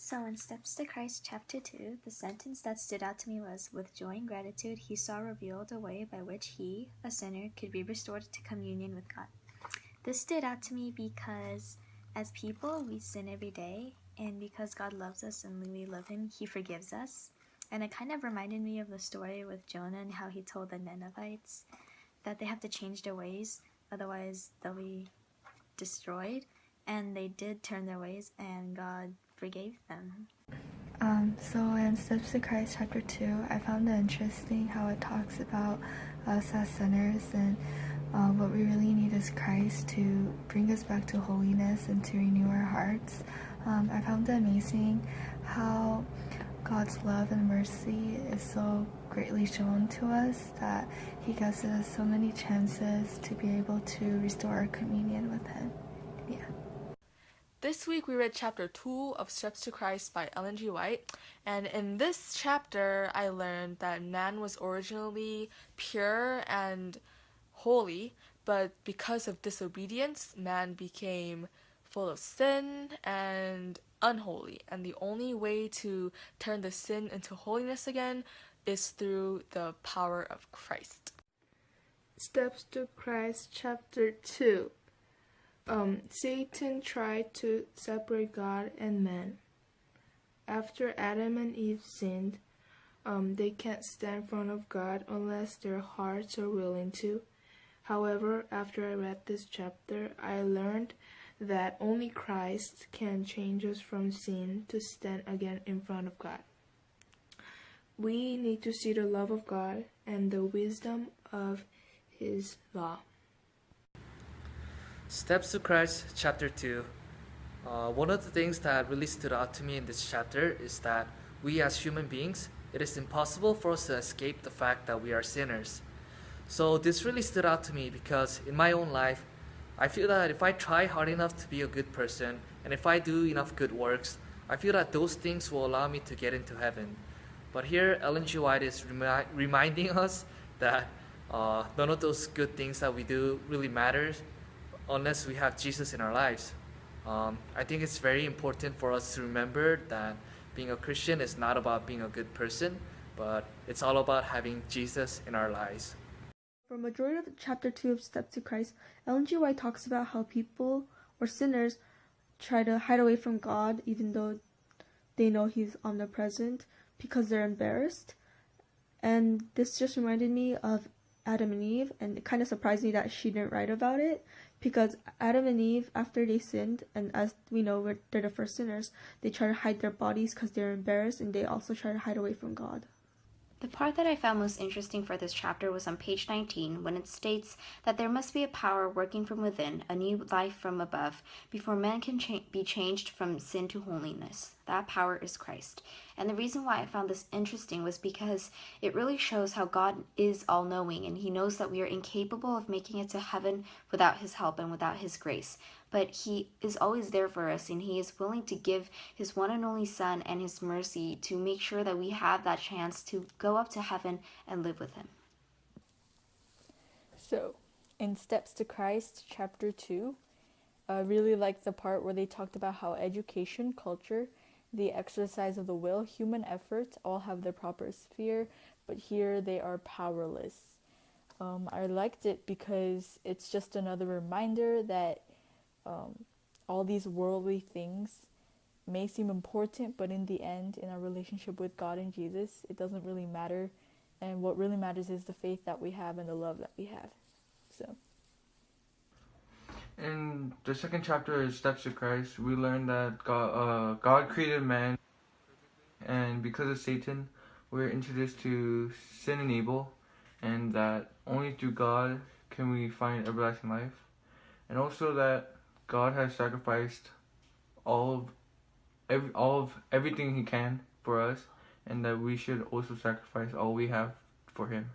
So in Steps to Christ chapter 2, the sentence that stood out to me was, "With joy and gratitude, he saw revealed a way by which he, a sinner, could be restored to communion with God." This stood out to me because as people, we sin every day, and because God loves us and we love him, he forgives us. And it kind of reminded me of the story with Jonah and how he told the Ninevites that they have to change their ways, otherwise they'll be destroyed. And they did turn their ways, and God forgave them. So in Steps to Christ chapter 2, I found it interesting how it talks about us as sinners and what we really need is Christ to bring us back to holiness and to renew our hearts. I found it amazing how God's love and mercy is so greatly shown to us that he gives us so many chances to be able to restore our communion with him. Yeah. This week we read chapter 2 of Steps to Christ by Ellen G. White, and in this chapter I learned that man was originally pure and holy, but because of disobedience, man became full of sin and unholy, and the only way to turn the sin into holiness again is through the power of Christ. Steps to Christ chapter 2. Satan tried to separate God and man. After Adam and Eve sinned, they can't stand in front of God unless their hearts are willing to. However, after I read this chapter, I learned that only Christ can change us from sin to stand again in front of God. We need to see the love of God and the wisdom of his law. Steps to Christ, chapter 2. One of the things that really stood out to me in this chapter is that we as human beings, it is impossible for us to escape the fact that we are sinners. So this really stood out to me because in my own life, I feel that if I try hard enough to be a good person, and if I do enough good works, I feel that those things will allow me to get into heaven. But here, Ellen G. White is reminding us that none of those good things that we do really matters unless we have Jesus in our lives. I think it's very important for us to remember that being a Christian is not about being a good person, but it's all about having Jesus in our lives. For a majority of chapter 2 of Steps to Christ, Ellen G. White talks about how people or sinners try to hide away from God even though they know he's omnipresent because they're embarrassed. And this just reminded me of Adam and Eve, and it kind of surprised me that she didn't write about it, because Adam and Eve, after they sinned, and as we know they're the first sinners, they try to hide their bodies because they're embarrassed, and they also try to hide away from God. The part that I found most interesting for this chapter was on page 19, when it states that there must be a power working from within, a new life from above, before man can be changed from sin to holiness. That power is Christ. And the reason why I found this interesting was because it really shows how God is all-knowing, and he knows that we are incapable of making it to heaven without his help and without his grace. But he is always there for us, and he is willing to give his one and only Son and his mercy to make sure that we have that chance to go up to heaven and live with him. So, in Steps to Christ, chapter 2, I really liked the part where they talked about how education, culture, the exercise of the will, human efforts all have their proper sphere, but here they are powerless. I liked it because it's just another reminder that all these worldly things may seem important, but in the end, in our relationship with God and Jesus, it doesn't really matter. And what really matters is the faith that we have and the love that we have. So, in the second chapter of Steps to Christ, we learn that God created man, and because of Satan, we're introduced to sin and evil, and that only through God can we find everlasting life, and also that God has sacrificed all of everything he can for us, and that we should also sacrifice all we have for him.